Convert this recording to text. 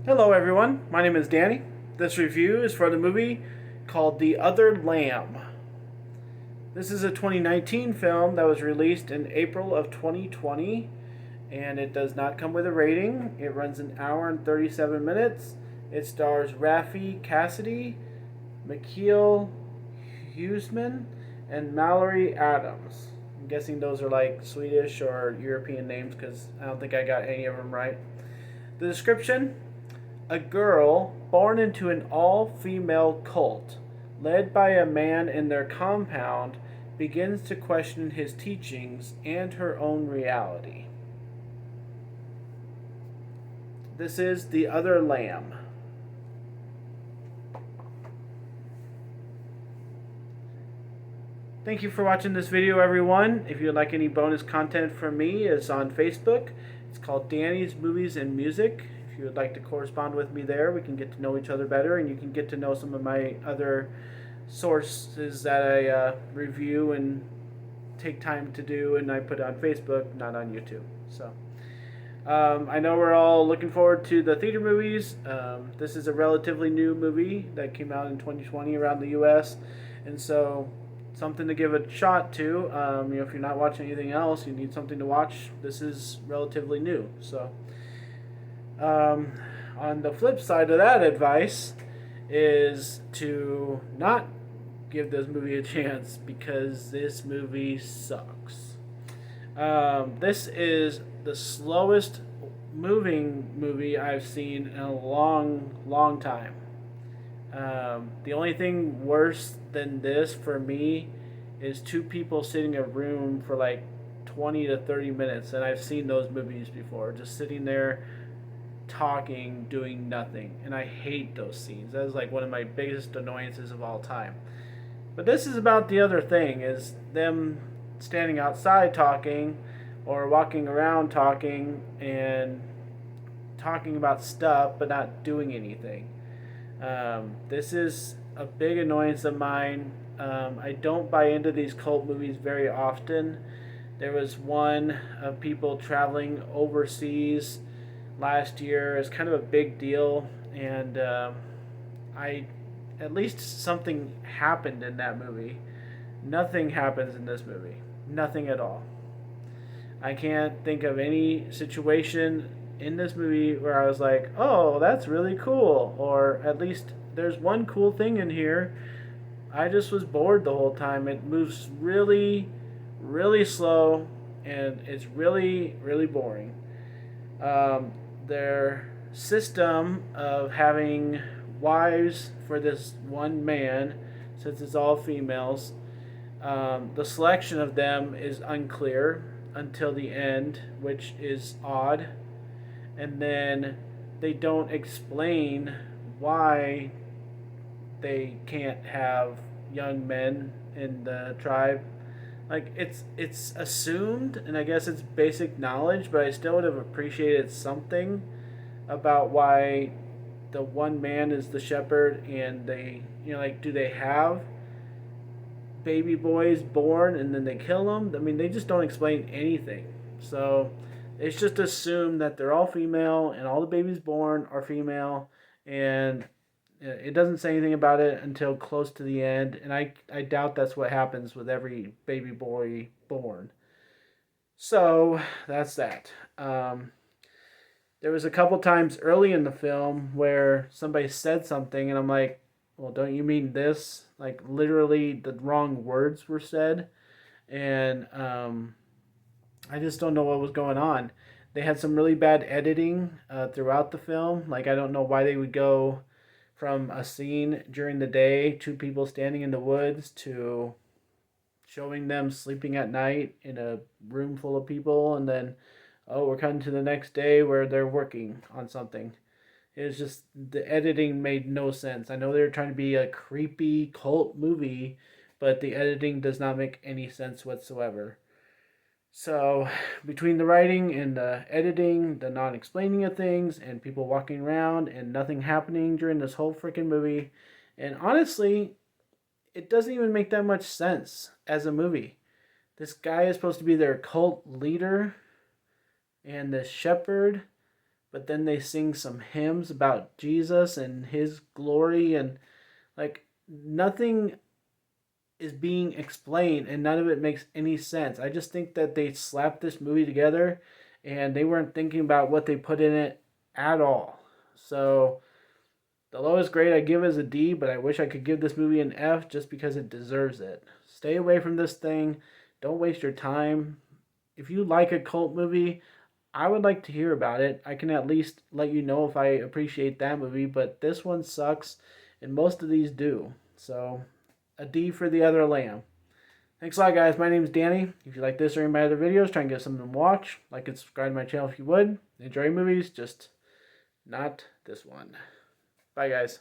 Hello, everyone. My name is Danny. This review is for the movie called The Other Lamb. This is a 2019 film that was released in April of 2020, and it does not come with a rating. It runs an hour and 37 minutes. It stars Rafi Cassidy, Mikhail Huseman, and Mallory Adams. I'm guessing those are like Swedish or European names because I don't think I got any of them right. The description: a girl born into an all female cult, led by a man in their compound, begins to question his teachings and her own reality. This is The Other Lamb. Thank you for watching this video, everyone. If you would like any bonus content from me, it's on Facebook. It's called Danny's Movies and Music. If you would like to correspond with me there, we can get to know each other better, and you can get to know some of my other sources that I review and take time to do, and I put on Facebook, not on YouTube. So I know we're all looking forward to the theater movies. This is a relatively new movie that came out in 2020 around the U.S., and so something to give a shot to. If you're not watching anything else, you need something to watch. This is relatively new. So, on the flip side of that advice is to not give this movie a chance because this movie sucks. This is the slowest moving movie I've seen in a long, long time. The only thing worse than this for me is two people sitting in a room for like 20 to 30 minutes, and I've seen those movies before, just sitting there talking, doing nothing, and I hate those scenes. That is like one of my biggest annoyances of all time. But this is about the other thing, is them standing outside talking or walking around talking and talking about stuff but not doing anything. This is a big annoyance of mine. I don't buy into these cult movies very often. There was one of people traveling overseas last year. It's kind of a big deal, and I at least something happened in that movie. Nothing happens in this movie. Nothing at all. I can't think of any situation in this movie where I was like, oh, that's really cool. Or at least there's one cool thing in here. I just was bored the whole time. It moves really, really slow, and it's really, really boring. Their system of having wives for this one man, since it's all females, the selection of them is unclear until the end, which is odd. And then they don't explain why they can't have young men in the tribe. Like it's assumed, and I guess it's basic knowledge, but I still would have appreciated something about why the one man is the shepherd, and they, like, do they have baby boys born and then they kill them? I mean, they just don't explain anything. So it's just assumed that they're all female and all the babies born are female, and it doesn't say anything about it until close to the end, and I doubt that's what happens with every baby boy born. So that's that. There was a couple times early in the film where somebody said something, and I'm like, well, don't you mean this? Like, literally, the wrong words were said, and I just don't know what was going on. They had some really bad editing throughout the film. Like, I don't know why they would go from a scene during the day, two people standing in the woods, to showing them sleeping at night in a room full of people, and then, oh, we're cutting to the next day where they're working on something. It was just, the editing made no sense. I know they were trying to be a creepy cult movie, but the editing does not make any sense whatsoever. So, between the writing and the editing, the non explaining of things, and people walking around and nothing happening during this whole freaking movie, and honestly, it doesn't even make that much sense as a movie. This guy is supposed to be their cult leader and the shepherd, but then they sing some hymns about Jesus and his glory, and like nothing is being explained and none of it makes any sense. I just think that they slapped this movie together and they weren't thinking about what they put in it at all. So the lowest grade I give is a D, but I wish I could give this movie an F just because it deserves it. Stay away from this thing. Don't waste your time. If you like a cult movie, I would like to hear about it. I can at least let you know if I appreciate that movie, but this one sucks, and most of these do. So, a D for The Other Lamb. Thanks a lot, guys. My name is Danny. If you like this or any of my other videos, try and get something to watch. Like and subscribe to my channel if you would. Enjoy movies, just not this one. Bye, guys.